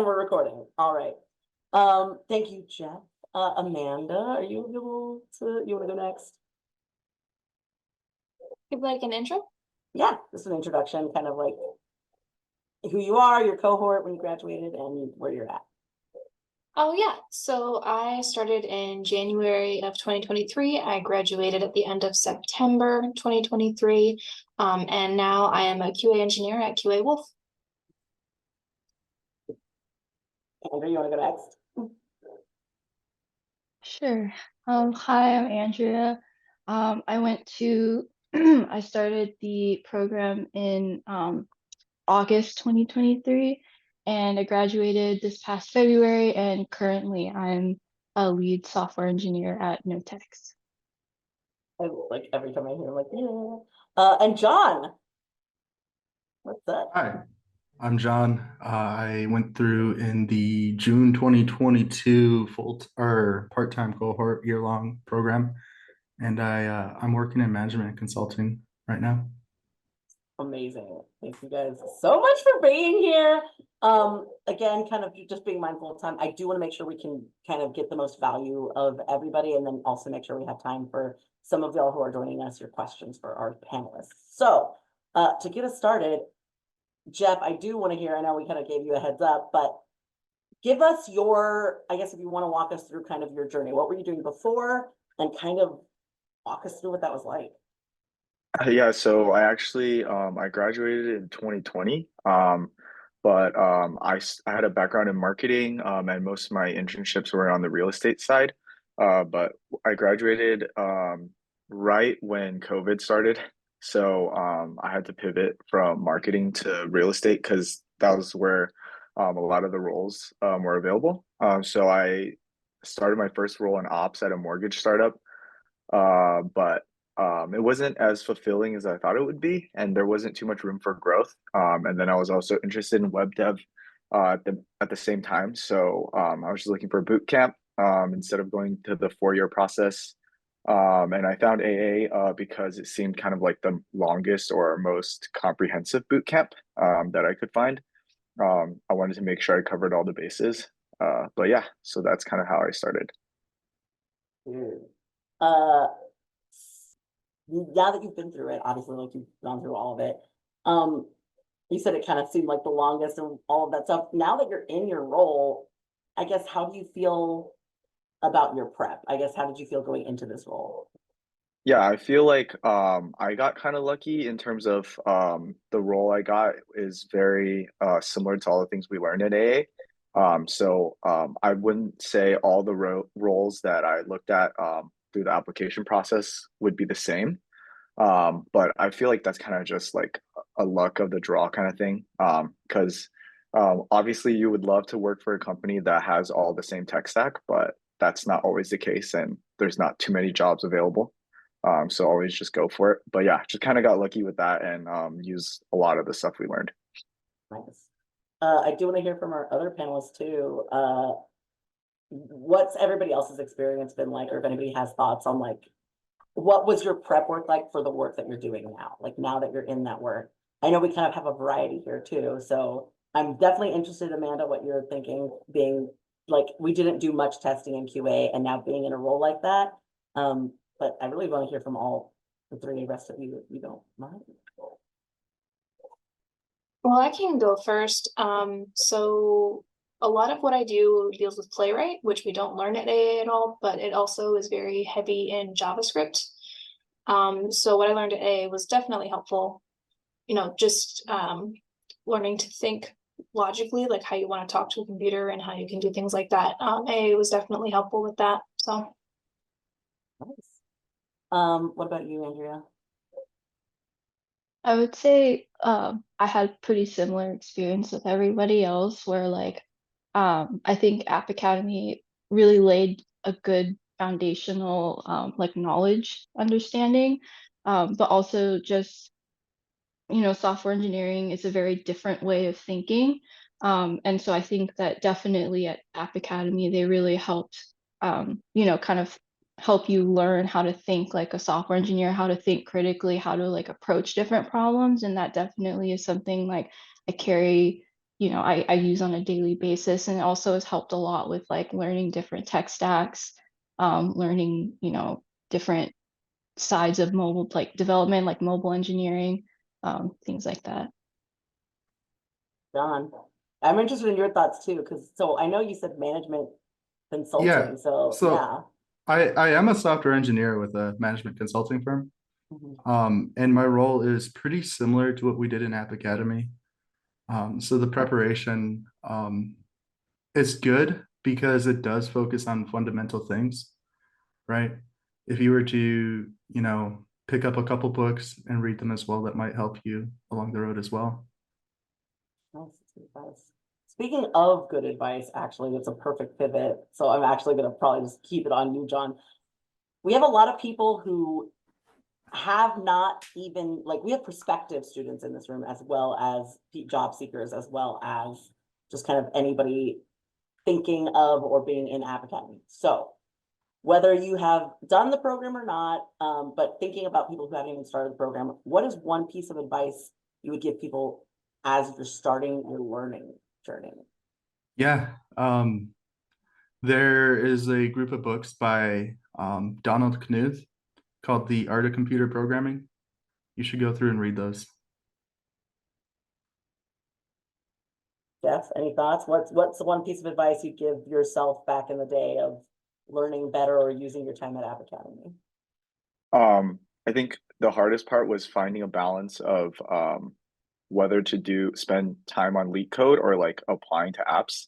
we're recording. All right. Thank you, Jeff. Amanda, are you able to, you want to go next? Give like an intro? Yeah, just an introduction, kind of like who you are, your cohort when you graduated, and where you're at. Oh yeah, so I started in January of 2023. I graduated at the end of September 2023, and now I am a QA engineer at QA Wolf. Andrew, you want to go next? Sure. Hi, I'm Andrea. I went to, I started the program in August 2023, and I graduated this past February, and currently I'm a lead software engineer at Notex. I like every time I hear, I'm like, yeah. And John, what's that? Hi, I'm John. I went through in the June 2022 full or part-time cohort year-long program, and I'm working in management and consulting right now. Amazing. Thank you guys so much for being here. Again, kind of just being mindful of time. I do want to make sure we can kind of get the most value of everybody, and then also make sure we have time for some of y'all who are joining us, your questions for our panelists. So to get us started, Jeff, I do want to hear, I know we kind of gave you a heads up, but give us your, I guess if you want to walk us through kind of your journey, what were you doing before, and kind of walk us through what that was like. Yeah, so I actually I graduated in 2020, but I had a background in marketing, and most of my internships were on the real estate side. But I graduated right when COVID started, so I had to pivot from marketing to real estate because that was where a lot of the roles were available. So I started my first role in ops at a mortgage startup, but it wasn't as fulfilling as I thought it would be, and there wasn't too much room for growth. And then I was also interested in web dev at the same time. So I was just looking for a boot camp instead of going to the 4-year process. And I found AA because it seemed kind of like the longest or most comprehensive boot camp that I could find. I wanted to make sure I covered all the bases. But yeah, so that's kind of how I started. Uh, now that you've been through it, obviously, like you've gone through all of it, you said it kind of seemed like the longest and all of that stuff. Now that you're in your role, I guess, how do you feel about your prep? I guess, how did you feel going into this role? Yeah, I feel like I got kind of lucky in terms of the role I got is very similar to all the things we learned at AA. I wouldn't say all the roles that I looked at through the application process would be the same. But I feel like that's kind of just like a luck of the draw kind of thing. Because obviously you would love to work for a company that has all the same tech stack, but that's not always the case, and there's not too many jobs available. So always just go for it. But yeah, just kind of got lucky with that and use a lot of the stuff we learned. Nice. I do want to hear from our other panelists too. What's everybody else's experience been like, or if anybody has thoughts on like, what was your prep work like for the work that you're doing now? Like now that you're in that work, I know we kind of have a variety here too. So I'm definitely interested, Amanda, what you're thinking, being like, we didn't do much testing in QA and now being in a role like that. But I really want to hear from all the three rest of you, if you don't mind. Well, I can go first. So a lot of what I do deals with Playwright, which we don't learn at AA at all, but it also is very heavy in JavaScript. So what I learned at AA was definitely helpful, just learning to think logically, like how you want to talk to a computer and how you can do things like that. AA was definitely helpful with that. So nice. What about you, Andrea? I would say I had pretty similar experience with everybody else where like I think App Academy really laid a good foundational like knowledge understanding, but also just software engineering is a very different way of thinking. And so I think that definitely at App Academy, they really helped, kind of help you learn how to think like a software engineer, how to think critically, how to like approach different problems. And that definitely is something like I carry I use on a daily basis, and it also has helped a lot with like learning different tech stacks, learning, different sides of mobile like development, like mobile engineering, things like that. John, I'm interested in your thoughts too, because so I know you said management Yeah. consulting, so So yeah. I am a software engineer with a management consulting firm. Mhm. And my role is pretty similar to what we did in App Academy. So the preparation is good because it does focus on fundamental things, right? If you were to, pick up a couple books and read them as well, that might help you along the road as well. Nice, that's good advice. Speaking of good advice, actually, it's a perfect pivot. So I'm actually gonna probably just keep it on you, John. We have a lot of people who have not even, like, we have prospective students in this room as well as job seekers, as well as just kind of anybody thinking of or being in App Academy. So whether you have done the program or not, but thinking about people who haven't even started the program, what is one piece of advice you would give people as you're starting your learning journey? Yeah. There is a group of books by Donald Knuth called The Art of Computer Programming. You should go through and read those. Jeff, any thoughts? What's the one piece of advice you'd give yourself back in the day of learning better or using your time at App Academy? I think the hardest part was finding a balance of whether to spend time on leak code or like applying to apps.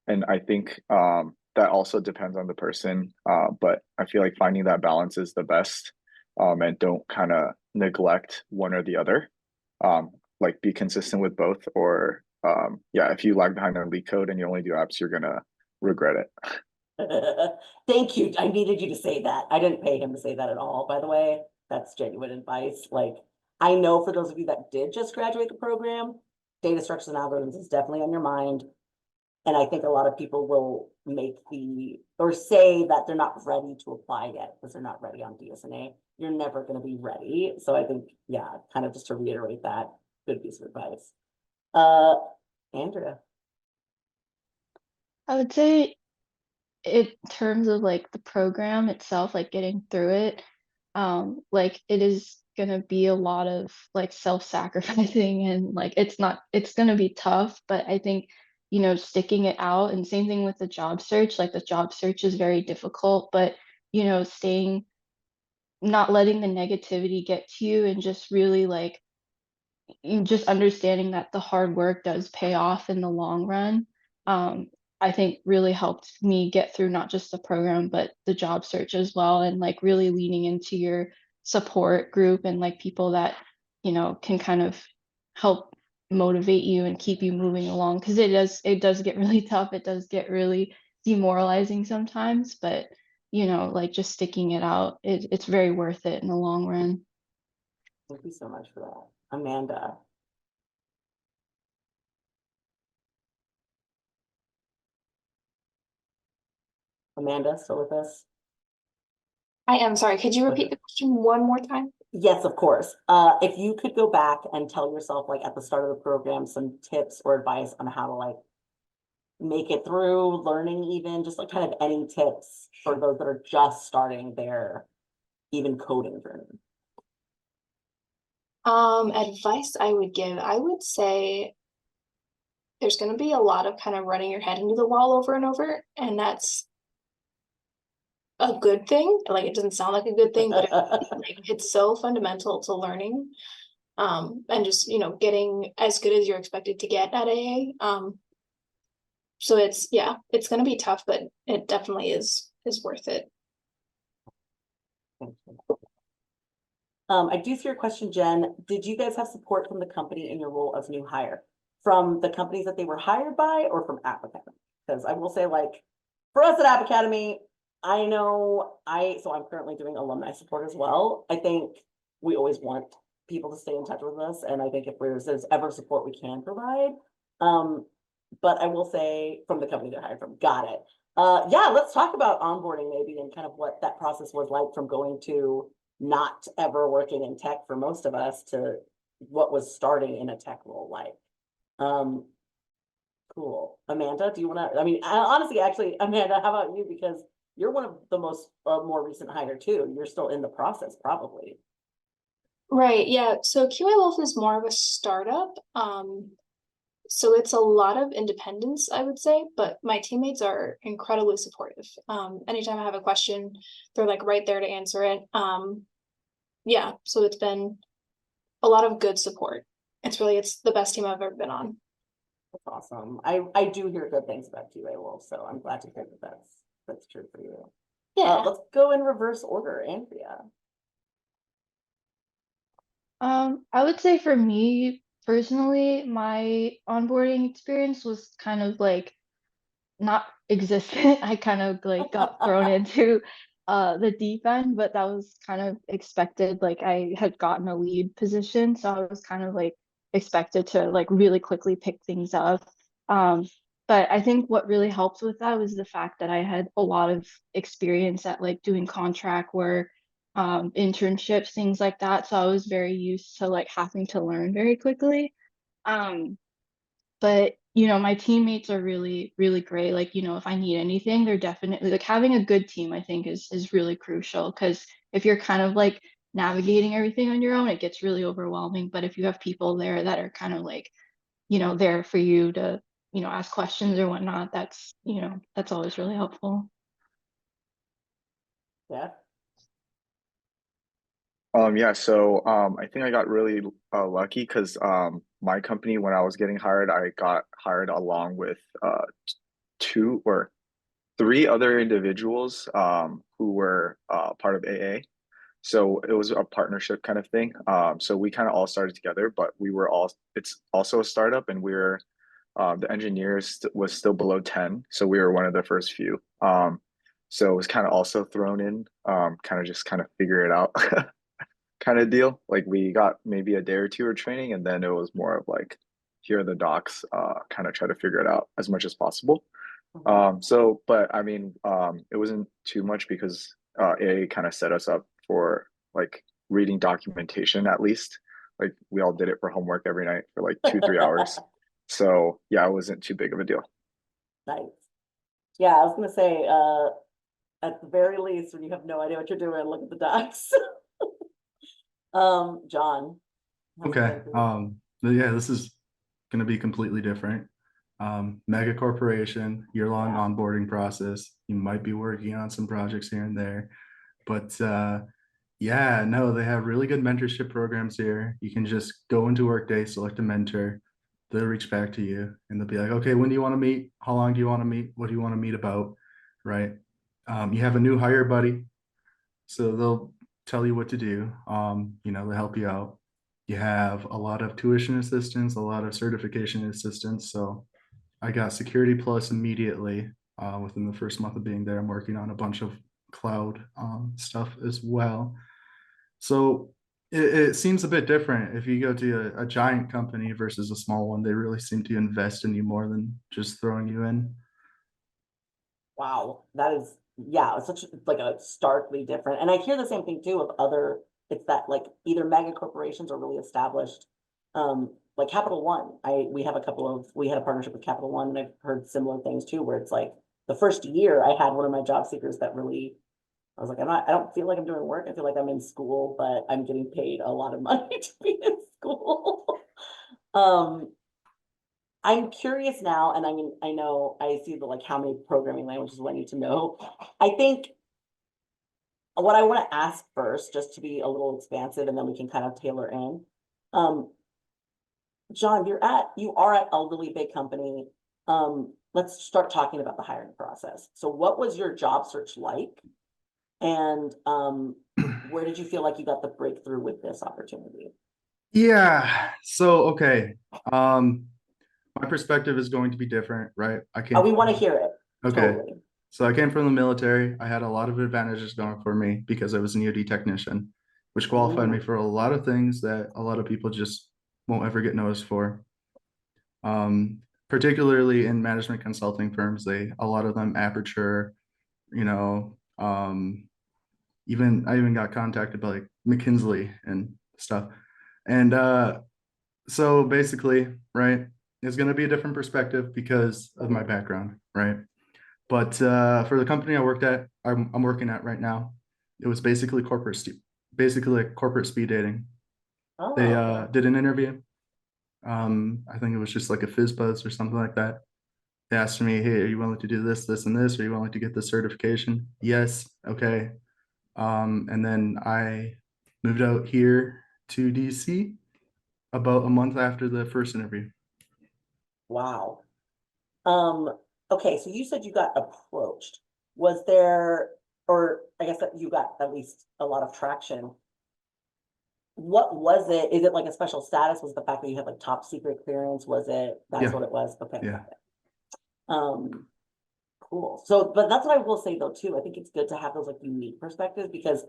And I think that also depends on the person. But I feel like finding that balance is the best. And don't kind of neglect one or the other. Like be consistent with both, or yeah, if you lag behind on leak code and you only do apps, you're gonna regret it. Thank you. I needed you to say that. I didn't pay him to say that at all, by the way. That's genuine advice. Like, I know for those of you that did just graduate the program, data structures and algorithms is definitely on your mind. And I think a lot of people will or say that they're not ready to apply yet because they're not ready on DSNA. You're never going to be ready. So I think, yeah, kind of just to reiterate that, good piece of advice. Andrea. I would say in terms of like the program itself, like getting through it, like it is gonna be a lot of like self-sacrificing and like it's gonna be tough, but I think, sticking it out, and same thing with the job search, like the job search is very difficult, but staying, not letting the negativity get to you, and just really like just understanding that the hard work does pay off in the long run, um, I think really helped me get through not just the program, but the job search as well. And like really leaning into your support group and like people that, can kind of help motivate you and keep you moving along. Cause it does get really tough. It does get really demoralizing sometimes, but like just sticking it out, it's very worth it in the long run. Thank you so much for that. Amanda. Amanda, still with us? I am sorry, could you repeat Okay. the question one more time? Yes, of course. If you could go back and tell yourself, like at the start of the program, some tips or advice on how to like make it through learning, even just like kind of any tips for those that are just starting their even coding journey. Advice I would give, I would say there's going to be a lot of kind of running your head into the wall over and over, and that's a good thing. Like it doesn't sound like a good thing, but it's so fundamental to learning, and just getting as good as you're expected to get at AA. So it's going to be tough, but it definitely is worth it. I do see your question, Jen. Did you guys have support from the company in your role as new hire? From the companies that they were hired by or from App Academy? Because I will say, like, for us at App Academy, I know so I'm currently doing alumni support as well. I think we always want people to stay in touch with us. And I think if there's ever support we can provide. But I will say from the company they're hired from, got it. Yeah, let's talk about onboarding maybe and kind of what that process was like from going to not ever working in tech for most of us to what was starting in a tech role like. Cool. Amanda, do you want to, I mean, honestly, actually, Amanda, how about you? Because you're one of the most, more recent hire too. You're still in the process, probably. Right, yeah. So QA Wolf is more of a startup. So it's a lot of independence, I would say, but my teammates are incredibly supportive. Anytime I have a question, they're like right there to answer it. Yeah, so it's been a lot of good support. It's the best team I've ever been on. That's awesome. I do hear good things about QA Wolf, so I'm glad to hear that that's true for you. Yeah. Let's go in reverse order, Andrea. I would say for me personally, my onboarding experience was kind of like not existent. I kind of like got thrown into the deep end, but that was kind of expected. Like I had gotten a lead position, so I was kind of like expected to like really quickly pick things up. Um, but I think what really helped with that was the fact that I had a lot of experience at like doing contract work, internships, things like that. So I was very used to like having to learn very quickly. Um, but my teammates are really really great. Like if I need anything, they're definitely like having a good team. I think is really crucial, because if you're kind of like navigating everything on your own, it gets really overwhelming. But if you have people there that are kind of like there for you to ask questions or whatnot, that's always really helpful. Yeah. Yeah, so I think I got really lucky because my company, when I was getting hired, I got hired along with two or three other individuals who were part of AA. So it was a partnership kind of thing. So we kind of all started together, but it's also a startup, and the engineers was still below 10. So we were one of the first few. So it was kind of also thrown in, kind of just kind of figure it out kind of deal. Like we got maybe a day or two of training, and then it was more of like, here are the docs, kind of try to figure it out as much as possible. But I mean, it wasn't too much because AA kind of set us up for like reading documentation at least. Like we all did it for homework every night for like 2, 3 hours. So yeah, it wasn't too big of a deal. Nice. Yeah, I was gonna say, at the very least, when you have no idea what you're doing, look at the docs. John. how's it Okay. been for you? But yeah, this is going to be completely different. Mega corporation, year-long Yeah. onboarding process. You might be working on some projects here and there, but yeah, no, they have really good mentorship programs here. You can just go into Workday, select a mentor. They'll reach back to you and they'll be like, okay, when do you want to meet? How long do you want to meet? What do you want to meet about? Right. You have a new hire buddy, so they'll tell you what to do. They'll help you out. You have a lot of tuition assistance, a lot of certification assistance. So I got Security Plus immediately within the first month of being there. I'm working on a bunch of cloud stuff as well. So it seems a bit different if you go to a giant company versus a small one. They really seem to invest in you more than just throwing you in. Wow, that is, yeah, it's such like a starkly different. And I hear the same thing too of other, it's that like either mega corporations or really established, like Capital One. We had a partnership with Capital One, and I've heard similar things too, where it's like the first year I had one of my job seekers that really, I was like, I don't feel like I'm doing work. I feel like I'm in school, but I'm getting paid a lot of money to be in school. Um, I'm curious now, and I mean, I know I see the like how many programming languages do I need to know. I think what I want to ask first, just to be a little expansive, and then we can kind of tailor in. Um, John, you are at a really big company. Let's start talking about the hiring process. So what was your job search like? And where did you feel like you got the breakthrough with this opportunity? Yeah. So okay. My perspective is going to be different, right? Oh, we want to hear it. Okay. Totally. So I came from the military. I had a lot of advantages going for me because I was an EOD technician, which qualified me for a lot of things that a lot of people just won't ever get noticed for. Particularly in management consulting firms, a lot of them aperture, you know, I even got contacted by like McKinsey and stuff. And so basically, right, is going to be a different perspective because of my background, right? But for the company I worked at, I'm working at right now, it was basically basically like corporate speed dating. Oh, They okay. did an interview. I think it was just like a fizz buzz or something like that. They asked me, hey, are you willing to do this, this, and this? Are you willing to get this certification? Yes. Okay. And then I moved out here to DC about a month after the first interview. Wow. Okay, so you said you got approached. Was there, or I guess that you got at least a lot of traction. What was it? Is it like a special status? Was the fact that you had like top secret clearance? Was it, that's Yeah. what it was? Okay. Yeah. Um, cool. So, but that's what I will say though, too. I think it's good to have those like unique perspectives because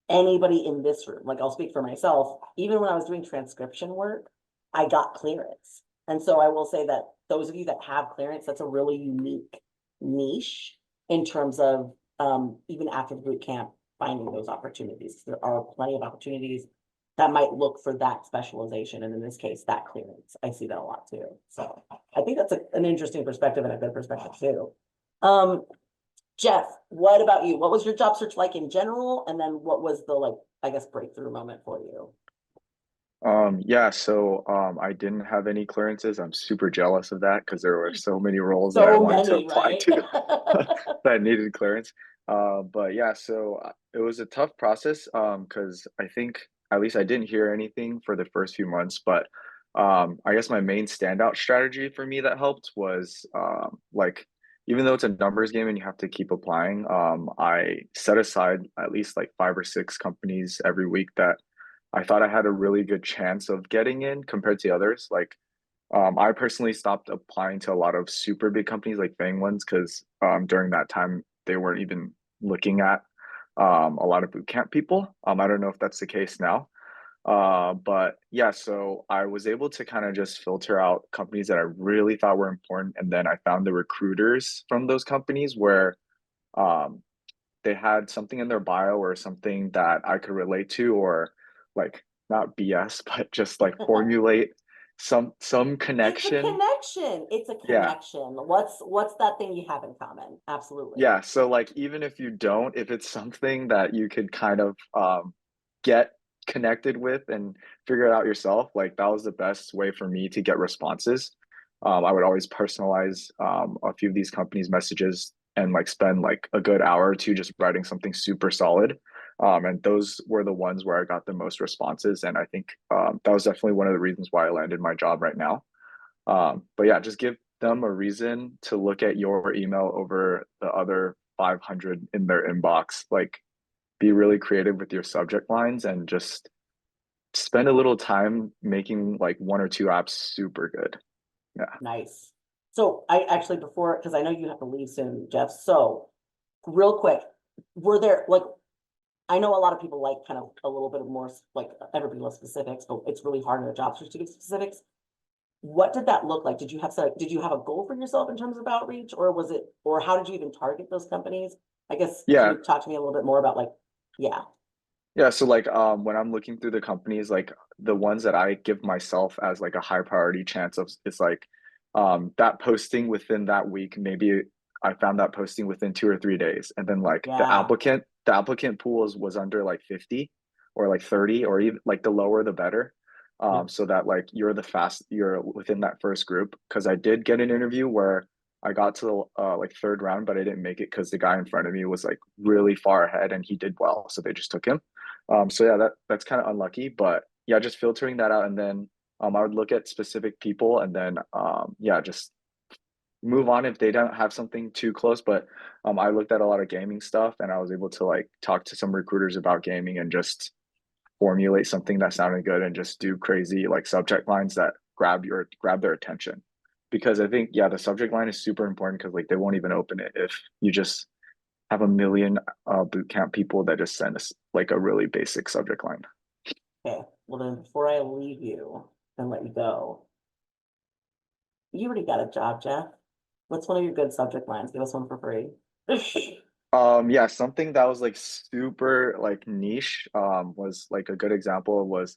anybody in this room, like I'll speak for myself, even when I was doing transcription work, I got clearance. And so I will say that those of you that have clearance, that's a really unique niche in terms of even after the boot camp, finding those opportunities. There are plenty of opportunities that might look for that specialization. And in this case, that clearance. I see that a lot too. So I think that's an interesting perspective and a good perspective too. Jeff, what about you? What was your job search like in general? And then what was the like, I guess, breakthrough moment for you? Yeah, so I didn't have any clearances. I'm super jealous of that because there were so many roles that I So wanted to many, apply right? to that needed clearance. But yeah, so it was a tough process because I think at least I didn't hear anything for the first few months. But I guess my main standout strategy for me that helped was like even though it's a numbers game and you have to keep applying, I set aside at least like 5 or 6 companies every week that I thought I had a really good chance of getting in compared to others. Like, I personally stopped applying to a lot of super big companies like FANG ones because during that time they weren't even looking at a lot of bootcamp people. I don't know if that's the case now. But yeah, so I was able to kind of just filter out companies that I really thought were important, and then I found the recruiters from those companies where um, they had something in their bio or something that I could relate to, or like not BS, but just like formulate some It's a connection. connection. It's a Yeah. connection. What's that thing you have in common? Absolutely. Yeah. So like even if you don't, if it's something that you could kind of get connected with and figure it out yourself, like that was the best way for me to get responses. I would always personalize a few of these companies' messages and like spend like a good hour or two just writing something super solid. And those were the ones where I got the most responses. And I think that was definitely one of the reasons why I landed my job right now. But yeah, just give them a reason to look at your email over the other 500 in their inbox. Like, be really creative with your subject lines and just spend a little time making like 1 or 2 apps super good. Yeah. Nice. So I actually before, because I know you have to leave soon, Jeff. So real quick, were there like I know a lot of people like kind of a little bit of more like everybody loves specifics, but it's really hard in a job search to give specifics. What did that look like? Did you have a goal for yourself in terms of outreach, or was it, or how did you even target those companies? I guess can Yeah. you talk to me a little bit more about like, yeah, Yeah, so like when I'm looking through the companies, like the ones that I give myself as like a high priority chance of is like that posting within that week, maybe I found that posting within 2 or 3 days. And then like yeah, the applicant pool was under like 50 or like 30 or even like the lower the better. yep, So that like you're within that first group. Cause I did get an interview where I got to the like third round, but I didn't make it because the guy in front of me was like really far ahead and he did well. So they just took him. So yeah, that's kind of unlucky, but yeah, just filtering that out, and then I would look at specific people, and then yeah, just move on if they don't have something too close. But I looked at a lot of gaming stuff, and I was able to like talk to some recruiters about gaming and just formulate something that sounded good and just do crazy like subject lines that grab their attention. Because I think yeah, the subject line is super important because like they won't even open it if you just have a million bootcamp people that just send us like a really basic subject line. okay. Well then, before I leave you and let you go, you already got a job, Jeff. What's one of your good subject lines? Give us one for free. Yeah, something that was like super like niche was like a good example was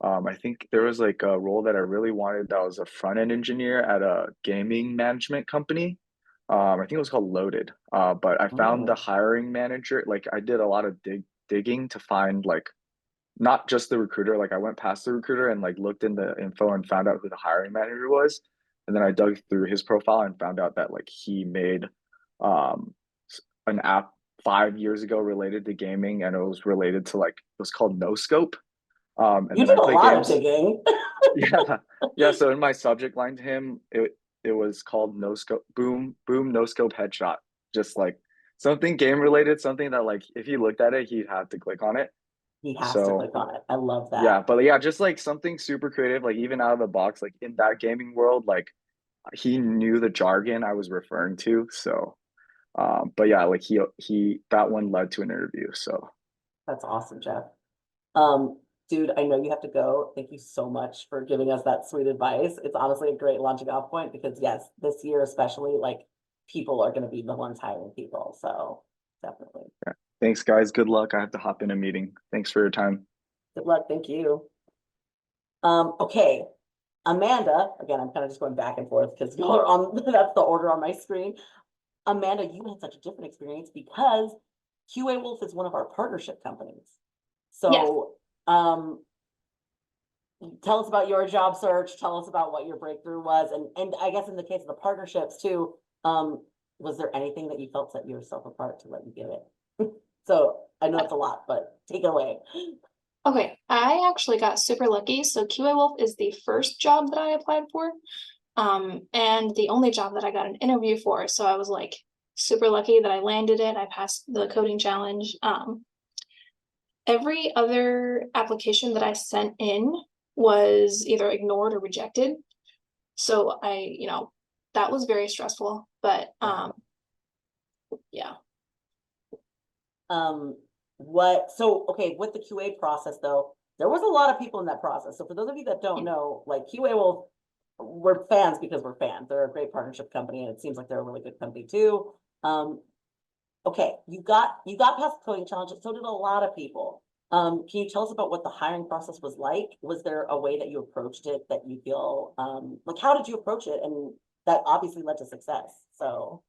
I think there was like a role that I really wanted that was a front end engineer at a gaming management company. I think it was called Loaded. But I found the Mm. hiring manager, like I did a lot of digging to find like not just the recruiter, like I went past the recruiter and like looked in the info and found out who the hiring manager was. And then I dug through his profile and found out that like he made um an app 5 years ago related to gaming, and it was related to like it was called No Scope. And You then did I a play lot of games. digging. Yeah. Yeah. So in my subject line to him, it was called No Scope Boom No Scope Headshot. Just like something game related, something that like if he looked at it, he'd have to click on it. He has to So click on it. I love yeah, that. but yeah, just like something super creative, like even out of the box, like in that gaming world, like he knew the jargon I was referring to. So but yeah, like he that one led to an interview. So That's awesome, Jeff. Um, dude, I know you have to go. Thank you so much for giving us that sweet advice. It's honestly a great launching off point because yes, this year especially, like people are going to be the ones hiring people. So definitely. yeah. Thanks guys. Good luck. I have to hop in a meeting. Thanks for your time. Good luck. Thank you. Okay. Amanda, again, I'm kind of just going back and forth because y'all are on, that's the order on my screen. Amanda, you had such a different experience because QA Wolf is one of our partnership companies. Yes. So, tell us about your job search. Tell us about what your breakthrough was. And I guess in the case of the partnerships too, was there anything that you felt set yourself apart to let you give it? So I know it's a lot, but take it away. Okay, I actually got super lucky. So QA Wolf is the first job that I applied for, and the only job that I got an interview for. So I was like super lucky that I landed it. I passed the coding challenge. Every other application that I sent in was either ignored or rejected. So that was very stressful. But yeah. Okay, with the QA process though, there was a lot of people in that process. So for those of you that don't know, like QA will, we're fans because we're fans. They're a great partnership company and it seems like they're a really good company too. Okay, you got past the coding challenge, so did a lot of people. Can you tell us about what the hiring process was like? Was there a way that you approached it that you feel, like how did you approach it? And that obviously led to success, so.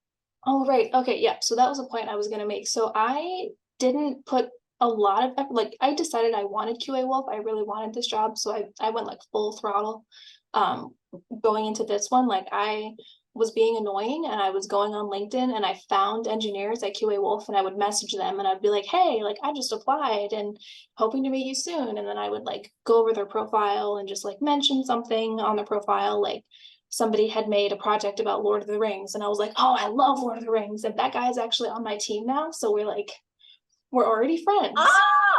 Oh, right. Okay. Yeah. So that was a point I was going to make. So I didn't put a lot of effort. Like I decided I wanted QA Wolf. I really wanted this job. So I went like full throttle. Going into this one, like I was being annoying and I was going on LinkedIn and I found engineers at QA Wolf and I would message them and I'd be like, hey, like I just applied and hoping to meet you soon. And then I would like go over their profile and just like mention something on their profile, like somebody had made a project about Lord of the Rings and I was like, oh, I love Lord of the Rings. And that guy's actually on my team now. So we're already friends. I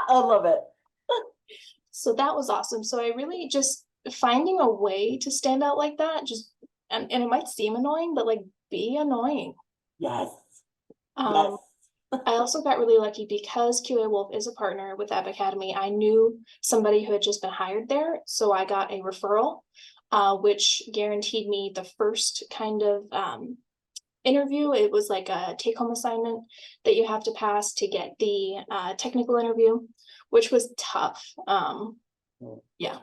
love it. So that was awesome. So I really just finding a way to stand out like that, just and it might seem annoying, but like be annoying. Yes. Um, Yes. I also got really lucky because QA Wolf is a partner with App Academy. I knew somebody who had just been hired there, so I got a referral, which guaranteed me the first kind of interview. It was like a take-home assignment that you have to pass to get the technical interview, which was tough. Yeah,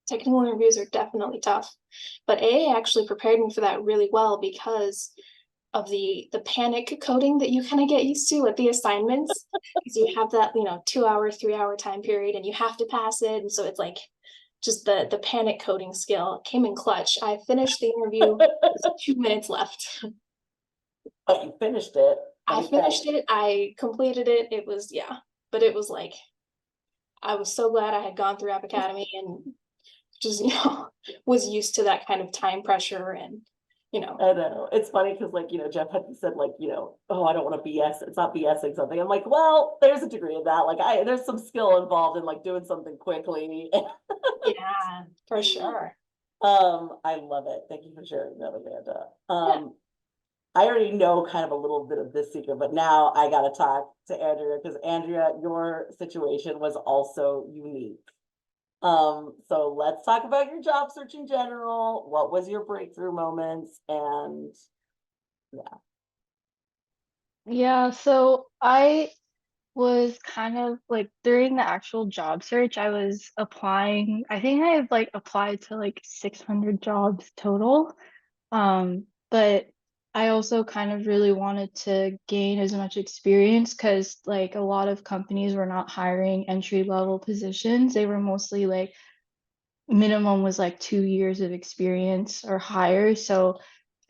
technical interviews are definitely tough, but AA actually prepared me for that really well because of the panic coding that you kind of get used to at the assignments, because you have that 2 hour 3 hour time period and you have to pass it, and so it's like just the panic coding skill came in clutch. I finished the interview with 2 minutes left. But you finished it. I finished it. I completed it. It was, yeah, but it was like I was so glad I had gone through App Academy and just was used to that kind of time pressure and I know. It's funny because like, Jeff had said like, oh, I don't want to BS. It's not BSing something. I'm like, well, there's a degree of that. Like there's some skill involved in like doing something quickly. yeah, for sure. I love it. Thank you for sharing that, Amanda. Yeah. I already know kind of a little bit of this secret, but now I gotta talk to Andrea because Andrea, your situation was also unique. So let's talk about your job search in general. What was your breakthrough moments? And yeah. Yeah, so I was kind of like during the actual job search, I was applying. I think I have like applied to like 600 jobs total. But I also kind of really wanted to gain as much experience because like a lot of companies were not hiring entry level positions. They were mostly like minimum was like 2 years of experience or higher. So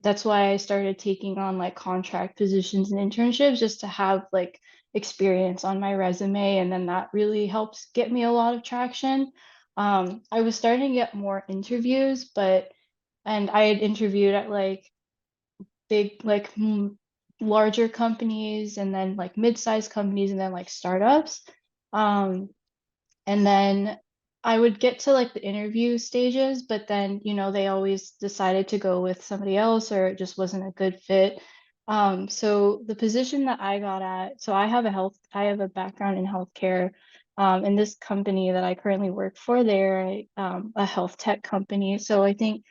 that's why I started taking on like contract positions and internships just to have like experience on my resume. And then that really helps get me a lot of traction. I was starting to get more interviews, and I had interviewed at like big, like larger companies and then like mid-sized companies and then like startups. Um, and then I would get to like the interview stages, but then, they always decided to go with somebody else or it just wasn't a good fit. So the position that I got at, so I have a background in healthcare. And this company that I currently work for, they're a health tech company. So I think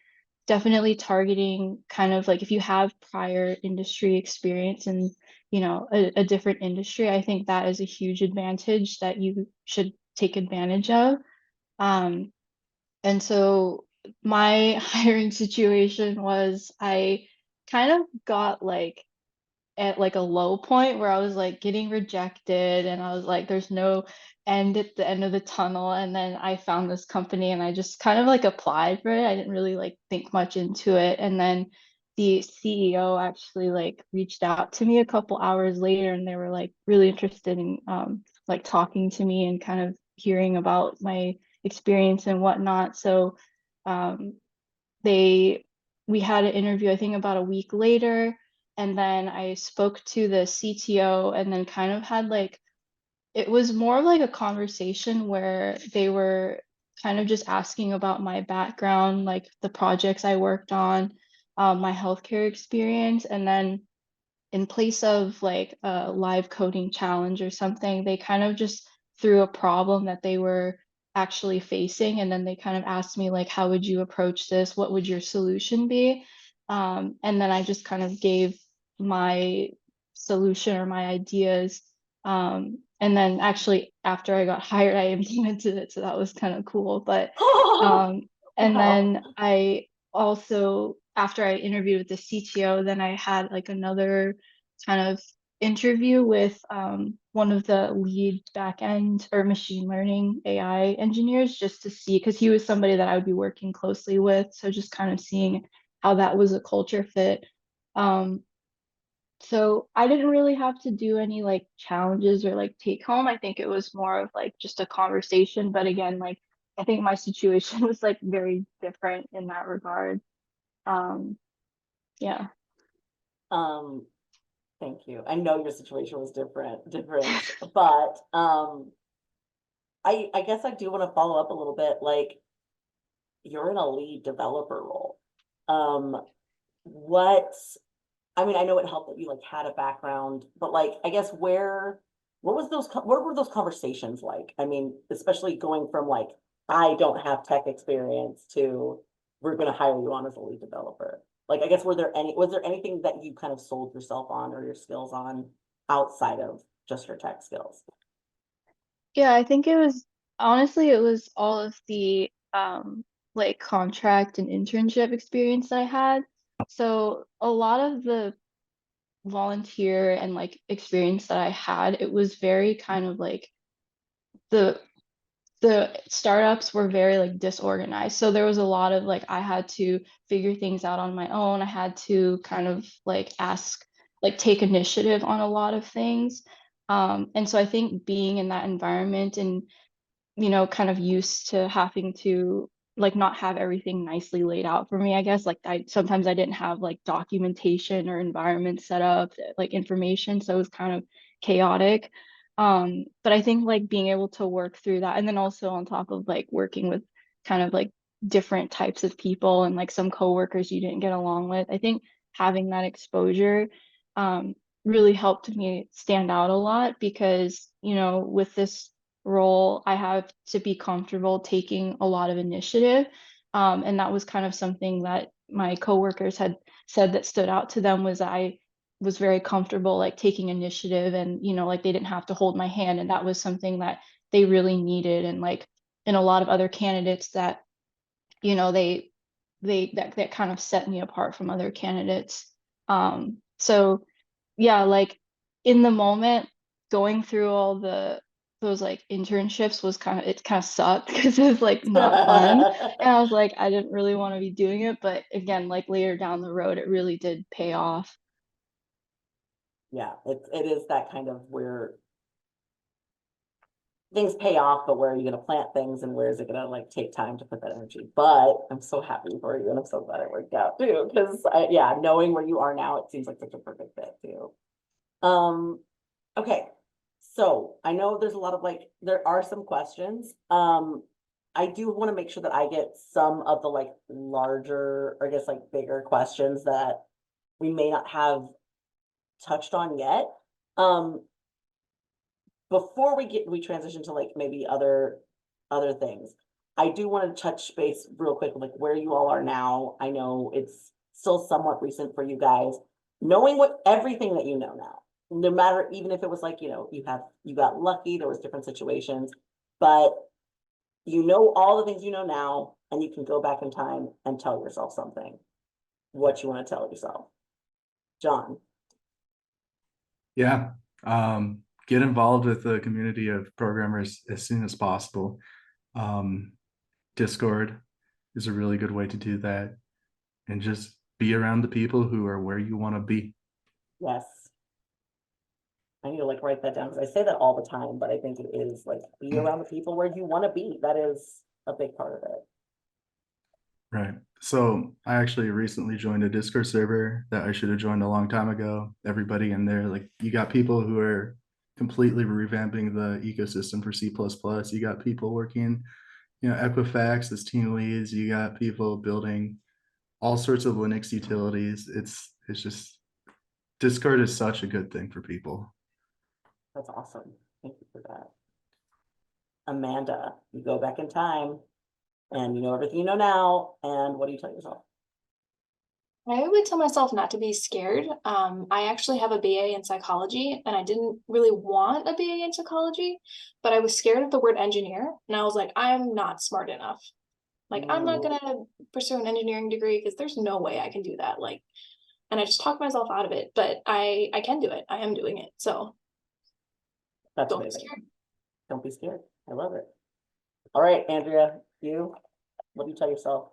definitely targeting kind of like if you have prior industry experience in, a different industry, I think that is a huge advantage that you should take advantage of. Um, and so my hiring situation was I kind of got like at like a low point where I was like getting rejected and I was like, there's no end at the end of the tunnel. And then I found this company and I just kind of like applied for it. I didn't really like think much into it. And then the CEO actually like reached out to me a couple hours later and they were like really interested in like talking to me and kind of hearing about my experience and whatnot. So um they we had an interview I think about a week later, and then I spoke to the CTO and then kind of had like it was more of like a conversation where they were kind of just asking about my background, like the projects I worked on, my healthcare experience, and then in place of like a live coding challenge or something, they kind of just threw a problem that they were actually facing. And then they kind of asked me, like, how would you approach this? What would your solution be? And then I just kind of gave my solution or my ideas. And then actually, after I got hired, I implemented it. So that was kind of cool. But and Wow. then I also, after I interviewed with the CTO, then I had like another kind of interview with one of the lead backend or machine learning AI engineers just to see, because he was somebody that I would be working closely with. So just kind of seeing how that was a culture fit. Um, so I didn't really have to do any like challenges or like take home. I think it was more of like just a conversation. But again, like I think my situation was like very different in that regard. Um, yeah. Um, thank you. I know your situation was different, but I guess I do want to follow up a little bit. Like, you're in a lead developer role. Um, what I mean, I know it helped that you like had a background, but like, I guess what were those conversations like? I mean, especially going from like, I don't have tech experience to we're going to hire you on as a lead developer. Like, I guess, was there anything that you kind of sold yourself on or your skills on outside of just your tech skills? Yeah, I think it was honestly it was all of the like contract and internship experience that I had. So a lot of the volunteer and like experience that I had, it was very kind of like the the startups were very like disorganized. So there was a lot of like I had to figure things out on my own. I had to kind of like take initiative on a lot of things. And so I think being in that environment and kind of used to having to like not have everything nicely laid out for me, I guess. Like I sometimes I didn't have like documentation or environment set up, like information, so it was kind of chaotic. But I think like being able to work through that, and then also on top of like working with kind of like different types of people and like some coworkers you didn't get along with, I think having that exposure um really helped me stand out a lot because, with this role, I have to be comfortable taking a lot of initiative. And that was kind of something that my coworkers had said that stood out to them was I was very comfortable like taking initiative, and like they didn't have to hold my hand, and that was something that they really needed. And like in a lot of other candidates that that kind of set me apart from other candidates. So yeah, like in the moment, going through all those like internships was it kind of sucked because it was like not fun. And I was like, I didn't really want to be doing it. But again, like later down the road, it really did pay off. Yeah, it is that kind of where things pay off, but where are you going to plant things and where is it going to like take time to put that energy? But I'm so happy for you and I'm so glad it worked out too. Because yeah, knowing where you are now, it seems like such a perfect fit too. Okay. So I know there's a lot of like, there are some questions. I do want to make sure that I get some of the like larger, or I guess like bigger questions that we may not have touched on yet. Before we transition to like maybe other things, I do want to touch base real quick, like where you all are now. I know it's still somewhat recent for you guys, knowing what everything that you know now, no matter, even if it was like, you got lucky, there was different situations, but you know all the things you know now, and you can go back in time and tell yourself something, what you want to tell yourself. John. Yeah. Get involved with the community of programmers as soon as possible. Discord is a really good way to do that, and just be around the people who are where you want to be. Yes. I need to like write that down because I say that all the time, but I think it is like be around the people where you want to be. That is a big part of it. Right. So I actually recently joined a Discord server that I should have joined a long time ago. Everybody in there, like you got people who are completely revamping the ecosystem for C++. You got people working, Equifax as team leads. You got people building all sorts of Linux utilities. It's just, Discord is such a good thing for people. That's awesome. Thank you for that. Amanda, you go back in time and you know everything you know now. And what do you tell yourself? I would tell myself not to be scared. I actually have a BA in psychology, and I didn't really want a BA in psychology, but I was scared of the word engineer, and I was like, I'm not smart enough. Like, I'm not gonna pursue an engineering degree because there's no way I can do that. Like, and I just talked myself out of it, but I can do it. I am doing it. So That's don't be amazing. scared. Don't be scared. I love it. All right, Andrea, what do you tell yourself?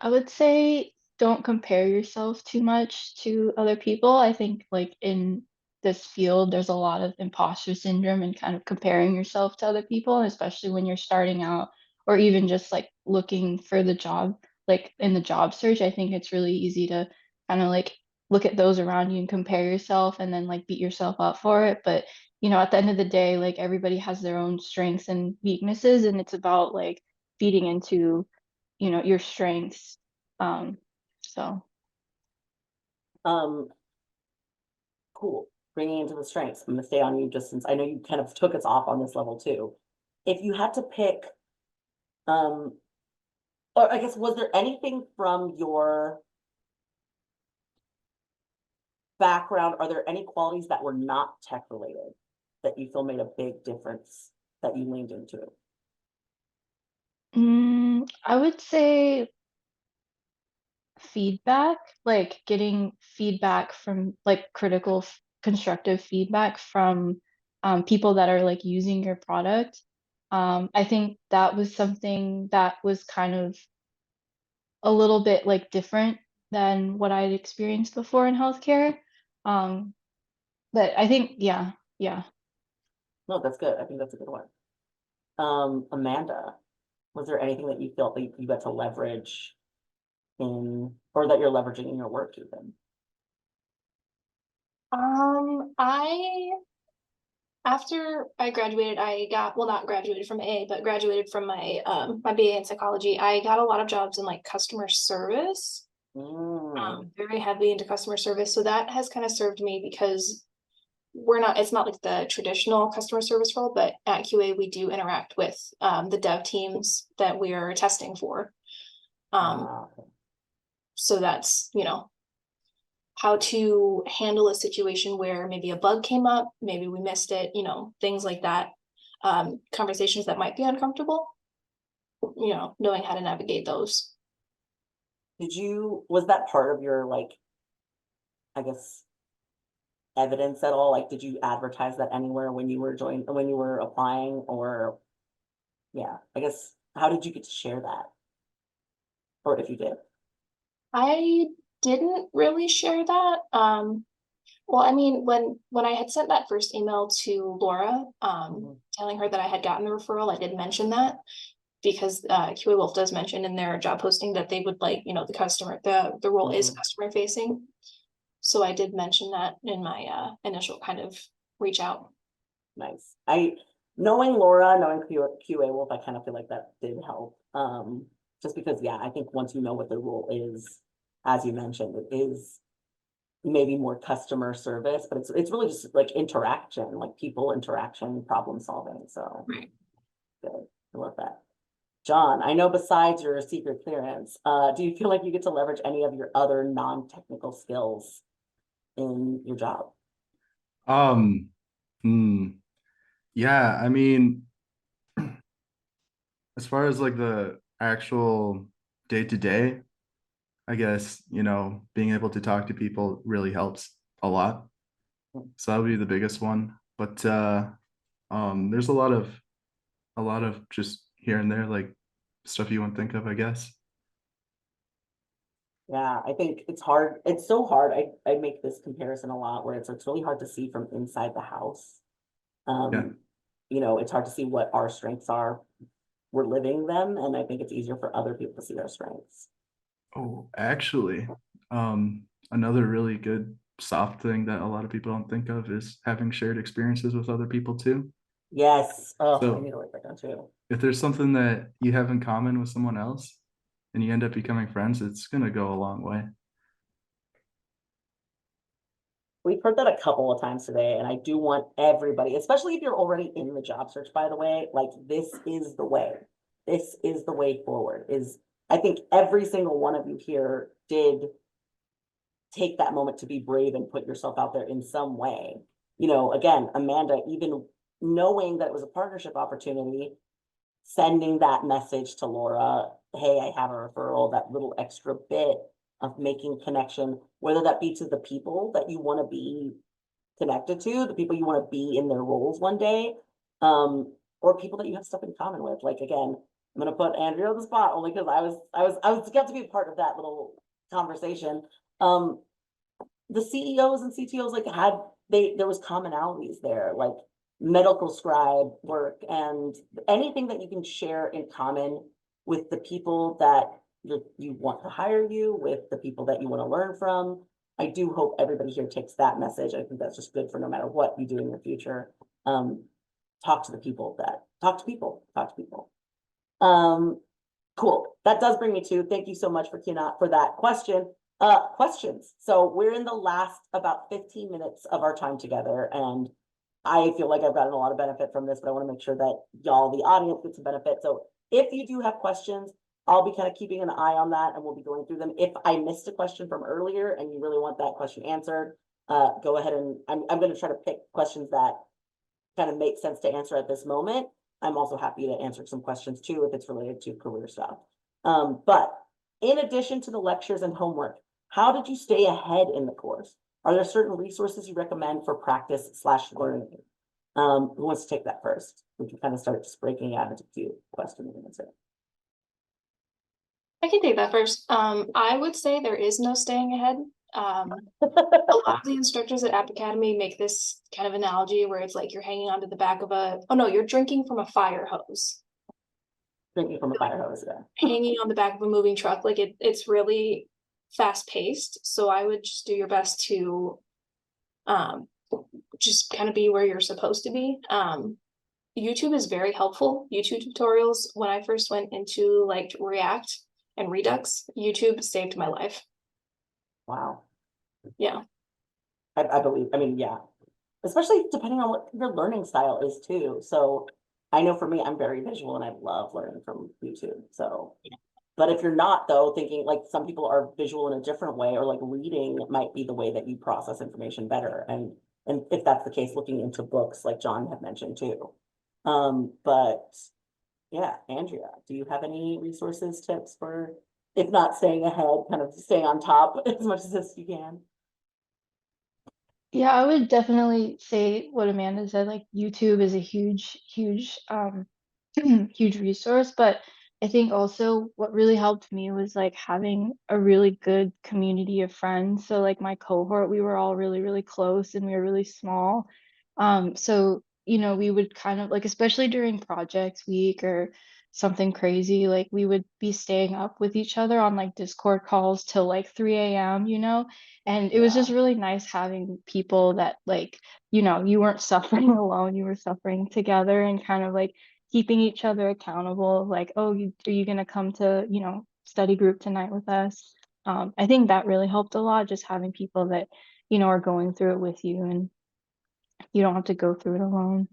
I would say don't compare yourself too much to other people. I think like in this field, there's a lot of imposter syndrome and kind of comparing yourself to other people, and especially when you're starting out or even just like looking for the job, like in the job search. I think it's really easy to kind of like look at those around you and compare yourself and then like beat yourself up for it. But at the end of the day, like everybody has their own strengths and weaknesses, and it's about like feeding into your strengths. So Cool. Bringing into the strengths. I'm gonna stay on you just since I know you kind of took us off on this level too. If you had to pick, or I guess, was there anything from your background? Are there any qualities that were not tech related that you feel made a big difference that you leaned into? I would say feedback, like getting feedback from like critical, constructive feedback from people that are like using your product. I think that was something that was kind of a little bit like different than what I'd experienced before in healthcare. Um, but I think, yeah. No, that's good. I think that's a good one. Amanda, was there anything that you felt that you got to leverage or that you're leveraging in your work even? After I graduated, I got, well, not graduated from A, but graduated from my my BA in psychology. I got a lot of jobs in like customer service. Very heavy into customer service. So that has kind of served me because it's not like the traditional customer service role, but at QA we do interact with the dev teams that we are testing for. So that's, how to handle a situation where maybe a bug came up, maybe we missed it, you know, things like that. Conversations that might be uncomfortable, you know, knowing how to navigate those. Was that part of your, like, I guess, evidence at all? Like, did you advertise that anywhere when you were applying, or, yeah, I guess, how did you get to share that? Or if you did? I didn't really share that. Well, I mean, when I had sent that first email to Laura, telling her that I had gotten the referral, I did mention that because QA Wolf does mention in their job posting that they would like, you know, the role is customer facing. So I did mention that in my initial kind of reach out. Nice. Knowing Laura, knowing QA Wolf, I kind of feel like that did help. Just because, yeah, I think once you know what the role is, as you mentioned, it is maybe more customer service, but it's really just like interaction, like people interaction, problem solving. So good. I love that. John, I know besides your secret clearance, do you feel like you get to leverage any of your other non-technical skills in your job? Yeah, I mean, as far as like the actual day to day, I guess, you know, being able to talk to people really helps a lot. So that would be the biggest one. But there's a lot of just here and there, like stuff you wouldn't think of, I guess. Yeah, I think it's hard. It's so hard. I make this comparison a lot where it's really hard to see from inside the house. Yeah. You know, it's hard to see what our strengths are. We're living them, and I think it's easier for other people to see our strengths. Oh, actually, another really good soft thing that a lot of people don't think of is having shared experiences with other people too. Yes. Oh, I So need to write that down too. if there's something that you have in common with someone else and you end up becoming friends, it's gonna go a long way. We've heard that a couple of times today, and I do want everybody, especially if you're already in the job search, by the way, like this is the way. This is the way forward. I think every single one of you here did take that moment to be brave and put yourself out there in some way. You know, again, Amanda, even knowing that it was a partnership opportunity, sending that message to Laura, hey, I have a referral, that little extra bit of making connection, whether that be to the people that you want to be connected to, the people you want to be in their roles one day, or people that you have stuff in common with. Like, again, I'm gonna put Andrea on the spot only because I was got to be a part of that little conversation. The CEOs and CTOs like there was commonalities there, like medical scribe work and anything that you can share in common with the people that you want to hire you, with the people that you want to learn from. I do hope everybody here takes that message. I think that's just good for no matter what you do in your future. Talk to people. Cool. That does bring me to, thank you so much for Kianat for that question. Questions. So we're in the last about 15 minutes of our time together, and I feel like I've gotten a lot of benefit from this, but I want to make sure that y'all, the audience, gets some benefit. So if you do have questions, I'll be kind of keeping an eye on that, and we'll be going through them. If I missed a question from earlier and you really want that question answered, go ahead and I'm going to try to pick questions that kind of make sense to answer at this moment. I'm also happy to answer some questions too if it's related to career stuff. But in addition to the lectures and homework, how did you stay ahead in the course? Are there certain resources you recommend for practice/learning? Who wants to take that first? We can kind of start just breaking out into a few questions and answer. I can take that first. I would say there is no staying ahead. A lot of the instructors at App Academy make this kind of analogy where it's like you're hanging onto the back of you're drinking from a fire hose. Drinking from a fire hose, yeah. Hanging on the back of a moving truck, like it's really fast paced. So I would just do your best to just kind of be where you're supposed to be. YouTube is very helpful. YouTube tutorials, when I first went into like React and Redux, YouTube saved my life. Wow. Yeah. I believe, I mean, yeah. Especially depending on what your learning style is too. So I know for me, I'm very visual and I love learning from YouTube. So But if you're not though, thinking like some people are visual in a different way, or like reading might be the way that you process information better. And if that's the case, looking into books like John had mentioned too. But yeah, Andrea, do you have any resources, tips for, if not staying ahead, kind of staying on top as much as you can? Yeah, I would definitely say what Amanda said, like YouTube is a huge huge resource, but I think also what really helped me was like having a really good community of friends. So like my cohort, we were all really close and we were really small. So we would kind of like, especially during projects week or something crazy, like we would be staying up with each other on like Discord calls till like 3 a.m., and it was just Yeah, really nice having people that like, you weren't suffering alone, you were suffering together and kind of like keeping each other accountable, like, oh, are you gonna come to, study group tonight with us? I think that really helped a lot, just having people that, are going through it with you and you don't have to go through it alone.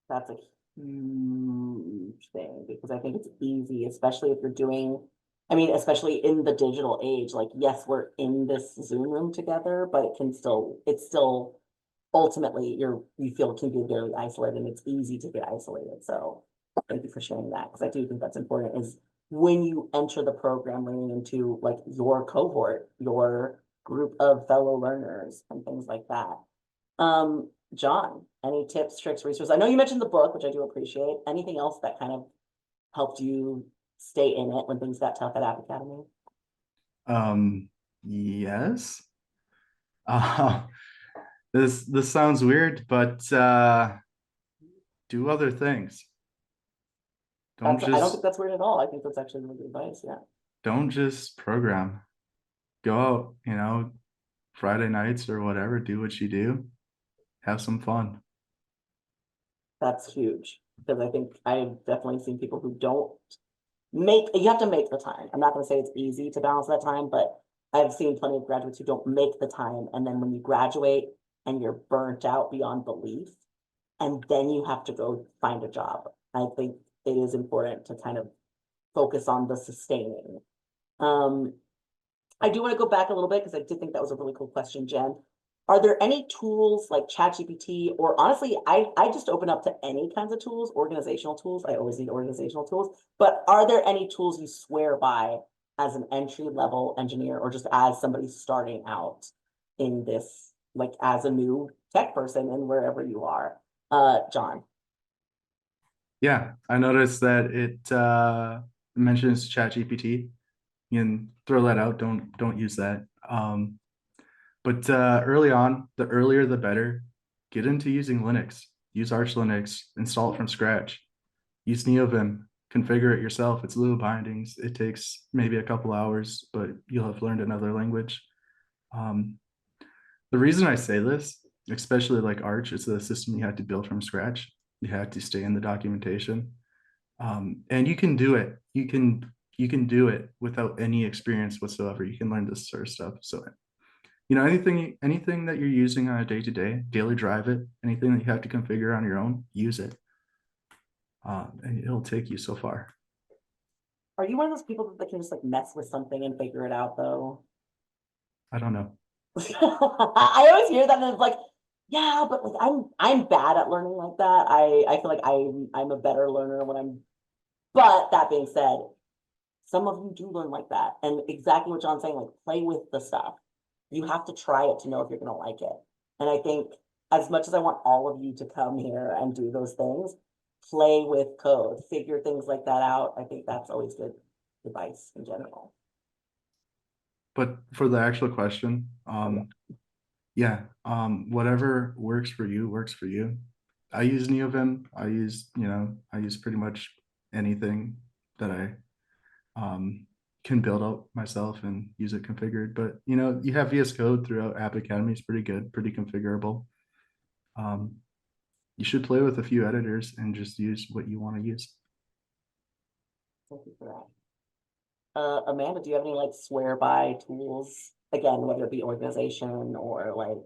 that's a huge thing because I think it's easy, especially if you're doing, I mean, especially in the digital age, like, yes, we're in this Zoom room together, but it's still ultimately you feel can be very isolated and it's easy to get isolated. So thank you for sharing that because I do think that's important is when you enter the program leaning into like your cohort, your group of fellow learners and things like that. John, any tips, tricks, resources? I know you mentioned the book, which I do appreciate. Anything else that kind of helped you stay in it when things got tough at App Academy? Yes. Uh, this sounds weird, but do other things. Don't I don't think just that's weird at all. I think that's actually really good advice. Yeah. don't just program. Go out, Friday nights or whatever, do what you do, have some fun. That's huge because I think I've definitely seen people who don't you have to make the time. I'm not going to say it's easy to balance that time, but I've seen plenty of graduates who don't make the time. And then when you graduate and you're burnt out beyond belief, and then you have to go find a job. I think it is important to kind of focus on the sustaining. Um, I do want to go back a little bit because I did think that was a really cool question, Jen. Are there any tools like ChatGPT or honestly, I just open up to any kinds of tools, organizational tools. I always need organizational tools, but are there any tools you swear by as an entry level engineer or just as somebody starting out in this, like as a new tech person and wherever you are? John. Yeah, I noticed that it mentions ChatGPT. You can throw that out. Don't use that. But early on, the earlier the better. Get into using Linux. Use Arch Linux. Install it from scratch. Use NeoVim. Configure it yourself. It's little bindings. It takes maybe a couple hours, but you'll have learned another language. The reason I say this, especially like Arch, it's a system you have to build from scratch. You have to stay in the documentation, and you can do it. You can do it without any experience whatsoever. You can learn this sort of stuff. So, anything that you're using on a day-to-day, daily drive it. Anything that you have to configure on your own, use it, and it'll take you so far. Are you one of those people that can just like mess with something and figure it out though? I don't know. I always hear that and it's like, yeah, but like I'm bad at learning like that. I feel like I'm a better learner when but that being said, some of you do learn like that. And exactly what John's saying, like play with the stuff. You have to try it to know if you're gonna like it. And I think as much as I want all of you to come here and do those things, play with code, figure things like that out. I think that's always good advice in general. But for the actual question, yeah, whatever works for you works for you. I use NeoVim. I use pretty much anything that I can build up myself and use it configured. But you have VS Code throughout App Academy. It's pretty good, pretty configurable. You should play with a few editors and just use what you want to use. Thank you for that. Amanda, do you have any like swear by tools? Again, whether it be organization or like,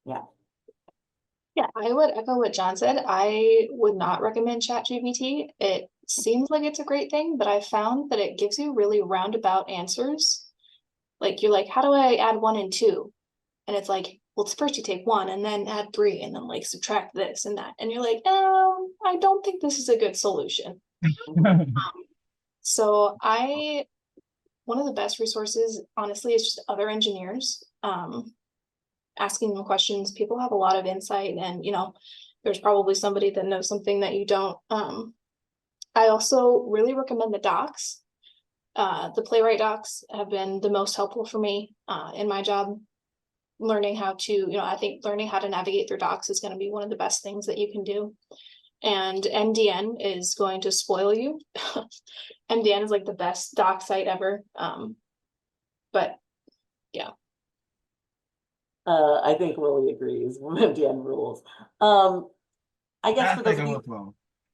yeah. Yeah, I would echo what John said. I would not recommend ChatGPT. It seems like it's a great thing, but I found that it gives you really roundabout answers. Like you're like, how do I add 1 and 2? And it's like, well, it's first you take 1 and then add 3 and then like subtract this and that. And you're like, I don't think this is a good solution. So one of the best resources, honestly, is just other engineers. Asking them questions. People have a lot of insight, and there's probably somebody that knows something that you don't. I also really recommend the docs. The Playwright docs have been the most helpful for me in my job. Learning how to, I think learning how to navigate through docs is going to be one of the best things that you can do. And MDN is going to spoil you. MDN is like the best doc site ever. But yeah. I think Willie agrees. MDN rules. I guess for those of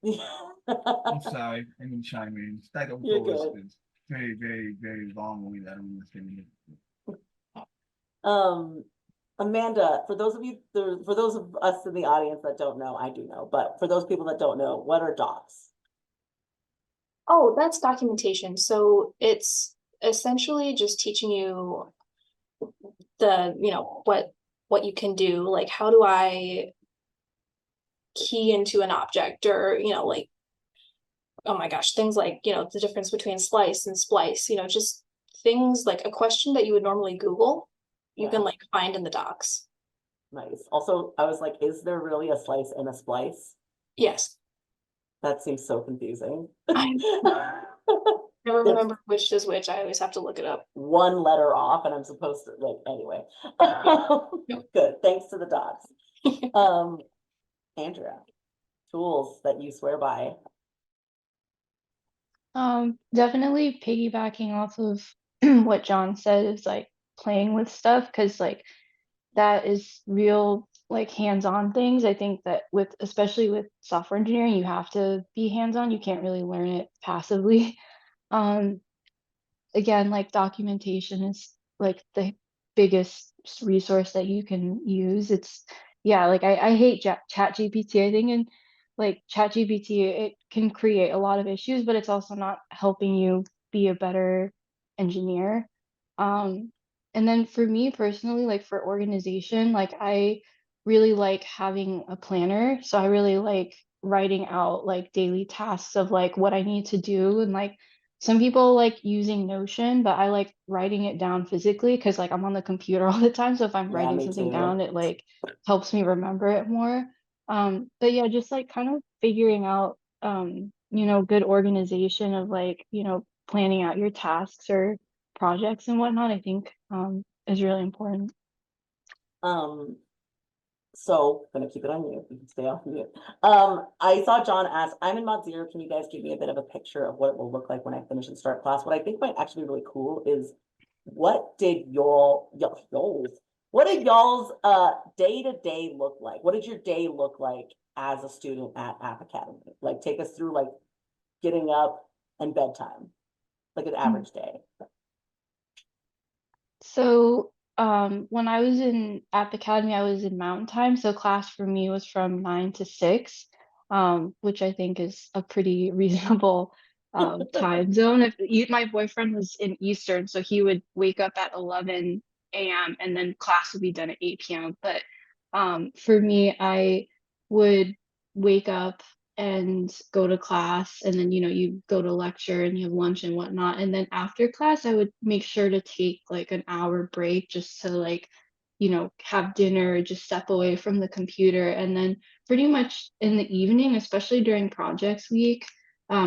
you. I'm sorry, I didn't chime in. Stack You're Overflow good. is very, very, very long way that I'm understanding it. Amanda, for those of us in the audience that don't know, I do know, but for those people that don't know, what are docs? Oh, that's documentation. So it's essentially just teaching you what you can do. Like, how do I key into an object, or like, oh my gosh, things like the difference between slice and splice, just things like a question that you would normally Google, you can like find in the docs. Nice. Also, I was like, is there really a slice and a splice? Yes. That seems so confusing. I never remember which is which. I always have to look it up. One letter off, and I'm supposed to like anyway. Good. Thanks to the docs. Andrea, tools that you swear by. Definitely piggybacking off of what John said is like playing with stuff, because like that is real like hands-on things. I think that especially with software engineering, you have to be hands-on. You can't really learn it passively. Again, like documentation is like the biggest resource that you can use. It's like I hate chat GPT. I think, and like chat GPT, it can create a lot of issues, but it's also not helping you be a better engineer. And then for me personally, like for organization, like I really like having a planner. So I really like writing out like daily tasks of like what I need to do, and like some people like using Notion, but I like writing it down physically because like I'm on the computer all the time. So if I'm Yeah, writing me something too. down, it like helps me remember it more. But yeah, just like kind of figuring out good organization of like, planning out your tasks or projects and whatnot, I think is really important. So gonna keep it on mute. You can stay off mute. I saw John ask, I'm in mod 0. Can you guys give me a bit of a picture of what it will look like when I finish and start class? What I think might actually be really cool is what did y'all's day-to-day look like? What did your day look like as a student at App Academy? Like take us through like getting up and bedtime, like an average day. So when I was in App Academy, I was in Mountain Time. So class for me was from 9 to 6, which I think is a pretty reasonable time zone. My boyfriend was in Eastern, so he would wake up at 11 a.m. and then class would be done at 8 p.m. But for me, I would wake up and go to class, and then you go to lecture and you have lunch and whatnot, and then after class I would make sure to take like an hour break just to like have dinner, just step away from the computer, and then pretty much in the evening, especially during projects week,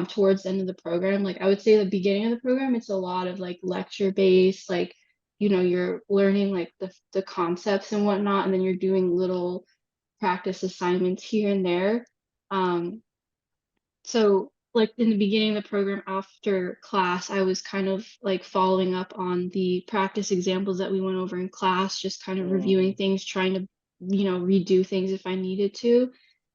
towards the end of the program, like I would say the beginning of the program, it's a lot of like lecture based, like you're learning like the concepts and whatnot, and then you're doing little practice assignments here and there. So like in the beginning of the program after class, I was kind of like following up on the practice examples that we went over in class, just kind of reviewing things, trying to, redo things if I needed to.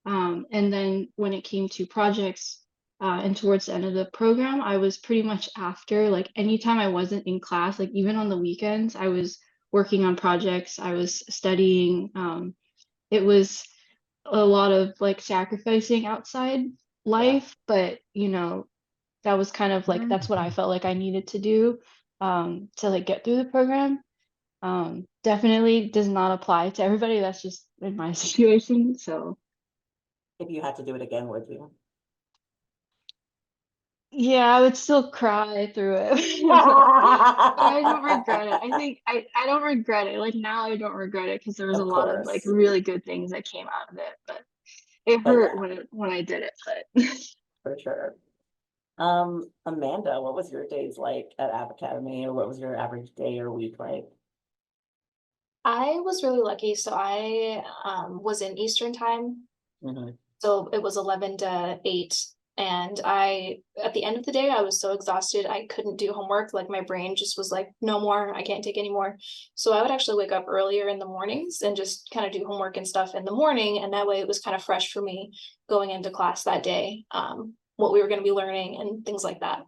And then when it came to projects, and towards the end of the program, I was pretty much after, like anytime I wasn't in class, like even on the weekends, I was working on projects, I was studying. It was a lot of like sacrificing outside life, but you know, that was kind of like that's what I felt like I needed to do to like get through the program. Definitely does not apply to everybody. That's just in my situation. So If you had to do it again, would you? yeah, I would still cry through it. But I don't regret it. I think I don't regret it. Like now I don't regret it because there was a Of lot of like course, really good things that came out of it. But it but hurt yeah, when I did it. But for sure. Amanda, what was your days like at App Academy, or what was your average day or week like? I was really lucky. So I was in Eastern time. Mhm. So it was 11 to 8. And at the end of the day, I was so exhausted. I couldn't do homework. Like my brain just was like, no more, I can't take any more. So I would actually wake up earlier in the mornings and just kind of do homework and stuff in the morning. And that way it was kind of fresh for me going into class that day, what we were going to be learning and things like that.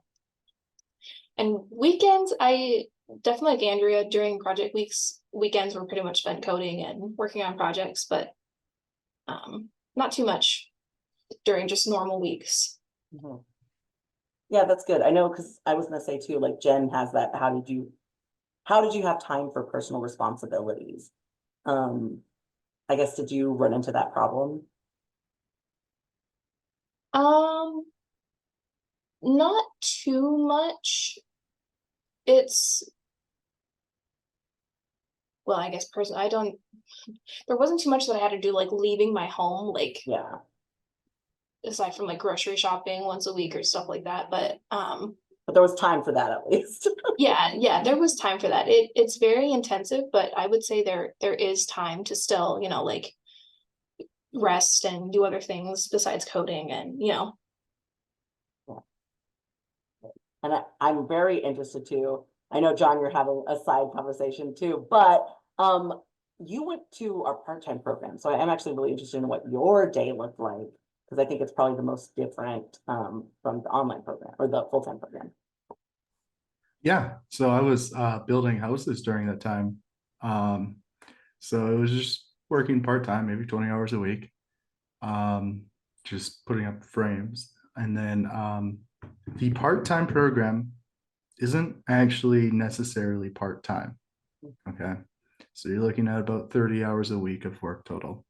And weekends, I definitely like Andrea during project weeks, weekends were pretty much spent coding and working on projects, but not too much during just normal weeks. Mhm. Yeah, that's good. I know, because I was gonna say too, like Jen has that, how did you have time for personal responsibilities? Um, I guess, did you run into that problem? Um, Not too much. It's well, I guess personally, I don't. There wasn't too much that I had to do, like leaving my home, like Yeah, aside from like grocery shopping once a week or stuff like that. But but there was time for that at least. yeah, there was time for that. It's very intensive, but I would say there is time to still, like rest and do other things besides coding and And I'm very interested too. I know, John, you're having a side conversation too, but you went to our part-time program. So I am actually really interested in what your day looked like, because I think it's probably the most different from the online program or the full-time program. Yeah, so I was building houses during that time. Um, so it was just working part-time, maybe 20 hours a week, um, just putting up frames. And then the part-time program isn't actually necessarily part-time. Okay. So you're looking at about 30 hours a week of work total.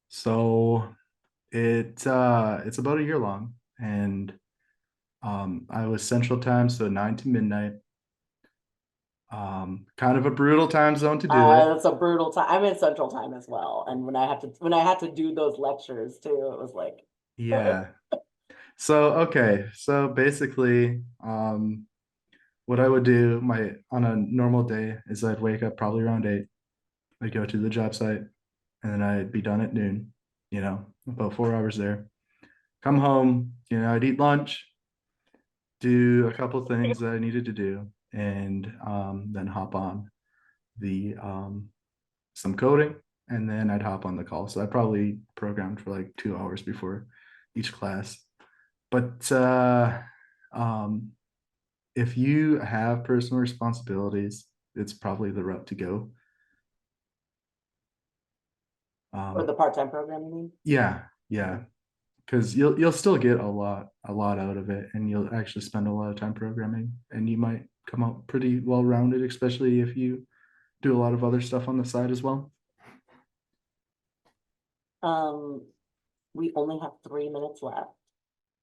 So it's about a year long, and I was central time, so 9 to midnight. Kind of a brutal time zone to do it. It's a brutal time. I'm in Central Time as well, and when I had to do those lectures too, it was like, Yeah. So okay, so basically, what I would do my on a normal day is I'd wake up probably around 8. I'd go to the job site, and then I'd be done at noon, about 4 hours there. Come home, I'd eat lunch, do a couple things that I needed to do, and then hop on the some coding, and then I'd hop on the call. So I probably programmed for like 2 hours before each class. But um, if you have personal responsibilities, it's probably the route to go. or the part-time program, you mean? Yeah, yeah, because you'll still get a lot out of it, and you'll actually spend a lot of time programming, and you might come out pretty well rounded, especially if you do a lot of other stuff on the side as well. Um, we only have 3 minutes left.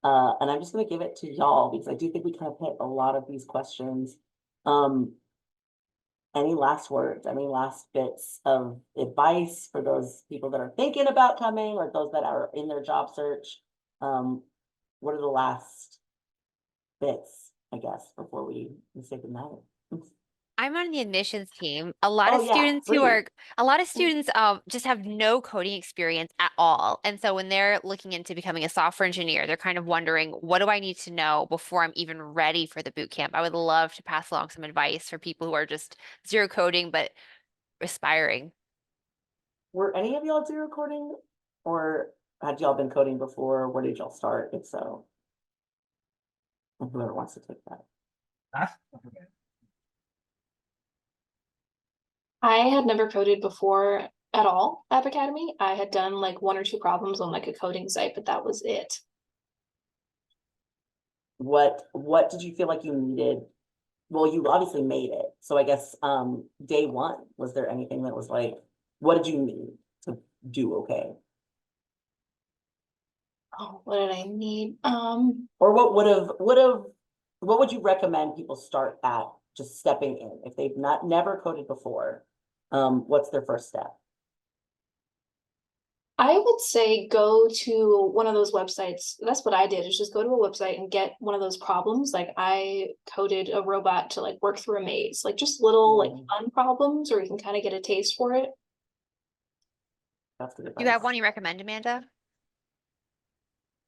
And I'm just gonna give it to y'all because I do think we kind of hit a lot of these questions. Um, any last words, any last bits of advice for those people that are thinking about coming or those that are in their job search? What are the last bits, I guess, before we say goodnight? I'm on the admissions team. A lot Oh of yeah, students please. just have no coding experience at all. And so when they're looking into becoming a software engineer, they're kind of wondering, what do I need to know before I'm even ready for the boot camp? I would love to pass along some advice for people who are just zero coding but aspiring. Were any of y'all zero coding, or had y'all been coding before? Where did y'all start, if so? And whoever wants to take that. I had never coded before at all at Academy. I had done like 1 or 2 problems on like a coding site, but that was it. what did you feel like you needed? Well, you obviously made it. So I guess day one, was there anything that was like, what did you need to do okay? Oh, what did I need? Or what would you recommend people start at just stepping in if they've never coded before? What's their first step? I would say go to one of those websites. That's what I did, is just go to a website and get one of those problems. Like I coded a robot to like work through a maze, like just little like fun problems, or you can kind of get a taste for it. That's good You have advice. one you recommend, Amanda?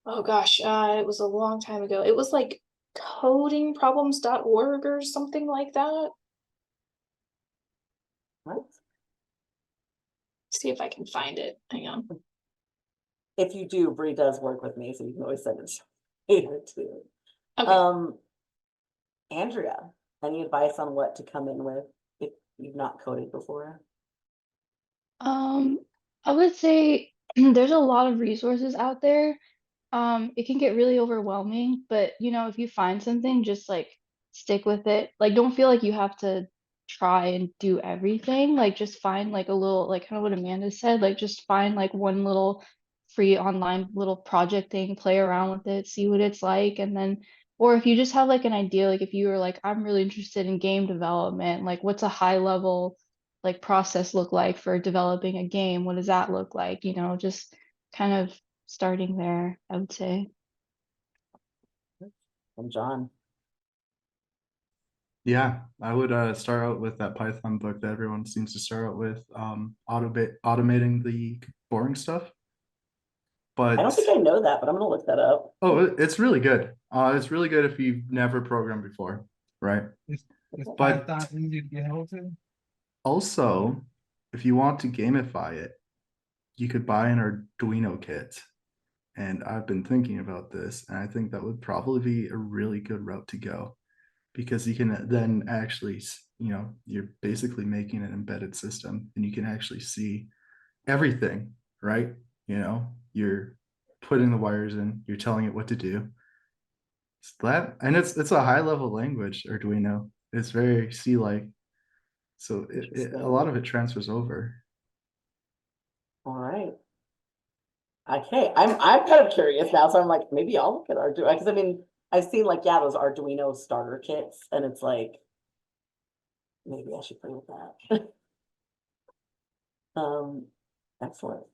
Oh gosh, it was a long time ago. It was like codingproblems.org or something like that. Right? See if I can find it. Hang on. If you do, Bree does work with me, so you can always send it to me too. Okay. Andrea, any advice on what to come in with if you've not coded before? I would say there's a lot of resources out there. It can get really overwhelming, but you know, if you find something, just like stick with it. Like, don't feel like you have to try and do everything. Like, just find like a little, like kind of what Amanda said, like just find like one little free online little project thing, play around with it, see what it's like, and then, or if you just have like an idea, like if you were like, I'm really interested in game development, like what's a high level like process look like for developing a game? What does that look like? You know, just kind of starting there, I would say. And John. Yeah, I would start out with that Python book that everyone seems to start out with, automating the boring stuff. I don't But think I know that, but I'm gonna look that up. oh, it's really good. It's really good if you've never programmed before, right? It's But Python easy to get hold to? also, if you want to gamify it, you could buy an Arduino kit. And I've been thinking about this, and I think that would probably be a really good route to go, because you can then actually, you know, you're basically making an embedded system and you can actually see everything, right? You know, you're putting the wires in, you're telling it what to do. It's that, and it's a high level language, Arduino. It's very C-like. So a lot of it transfers over. All right. Okay, I'm kind of curious now, so I'm like, maybe I'll look at Arduino, because I mean, I've seen like, yeah, those Arduino starter kits, and it's like, maybe I should play with that. Excellent.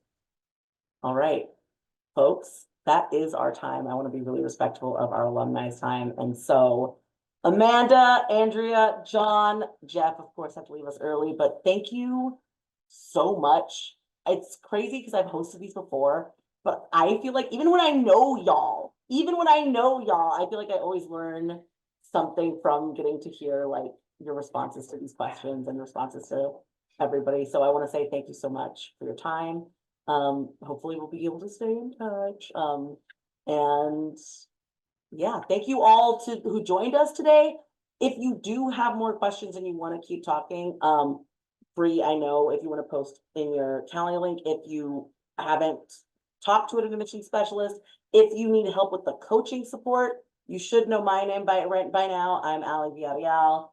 All right, folks, that is our time. I want to be really respectful of our alumni's time, and so Amanda, Andrea, John, Jeff, of course, have to leave us early, but thank you so much. It's crazy because I've hosted these before, but I feel like even when I know y'all, I feel like I always learn something from getting to hear like your responses to these questions and responses to everybody. So I want to say thank you so much for your time. Hopefully we'll be able to stay in touch. And yeah, thank you all to who joined us today. If you do have more questions and you want to keep talking, Bree, I know if you want to post in your Calendly link, if you haven't talked to an admission specialist, if you need help with the coaching support, you should know my name by now. I'm Ali Villarreal.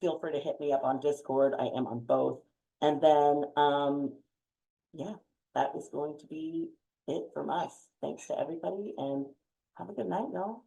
Feel free to hit me up on Discord. I am on both. And then, yeah, that is going to be it from us. Thanks to everybody and have a good night, y'all.